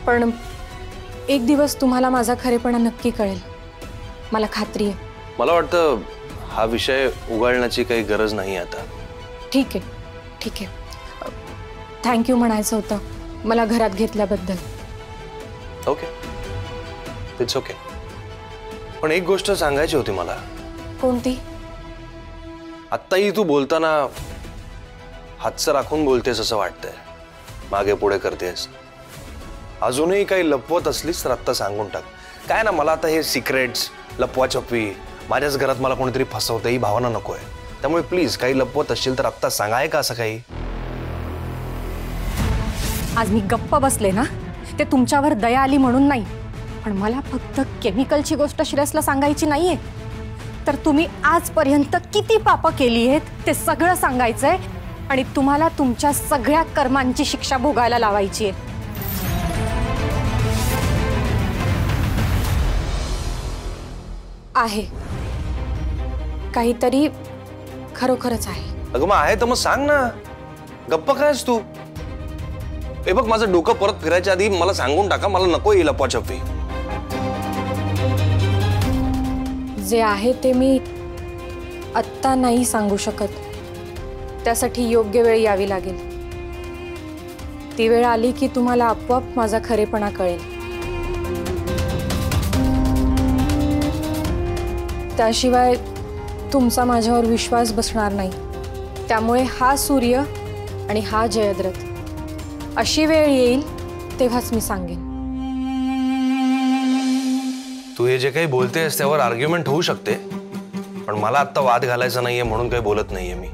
पण एक दिवस तुम्हाला माझा खरेपणा नक्की कळेल, मला खात्री आहे. मला वाटतं हा विषय उगाळण्याची काही गरज नाही आता. ठीक आहे, ठीक आहे. थँक्यू म्हणायचं होतं मला घरात घेतल्याबद्दल. Okay, it's okay. पण एक गोष्ट सांगायची होती मला. कोणती? आत्ताही तू बोलताना हातचं राखून बोलतेस असं वाटतंय, मागे पुढे करतेस. अजूनही काही लपवत असलीस तर आत्ता सांगून टाक. काय ना, मला आता हे सिक्रेट्स, लपवाछपवी, माझ्याच घरात मला कोणीतरी फसवतं ही भावना नकोय. त्यामुळे प्लीज काही लपवत असशील तर आत्ता सांगाय का असं काही. आज मी गप्प बसले ना, ते तुमच्यावर दया आली म्हणून नाही, पण मला फक्त केमिकलची गोष्ट श्रेयसला सांगायची नाहीये. तर तुम्ही आजपर्यंत किती पापं केली आहेत ते सगळं सांगायचंय आणि तुम्हाला तुमच्या सगळ्या कर्मांची शिक्षा भोगायला लावायची आहे. आहे काहीतरी खरोखरच आहे. अगं मग आहे तर मग सांग ना, गप्प कायस तू. हे बघ, माझं डोकं परत फिरायच्या आधी मला सांगून टाका, मला नको येईल लपवाछपवी. जे आहे ते मी आत्ता नाही सांगू शकत, त्यासाठी योग्य वेळ यावी लागेल. ती वेळ आली की तुम्हाला आपोआप माझा खरेपणा कळेल. त्याशिवाय तुमचा माझ्यावर विश्वास बसणार नाही. त्यामुळे हा सूर्य आणि हा जयद्रथ, अशी वेळ येईल तेव्हाच मी सांगेन. तू हे जे काही बोलतेस त्यावर आर्ग्युमेंट होऊ शकते, पण मला आत्ता वाद घालायचा नाहीये म्हणून काही बोलत नाहीये मी.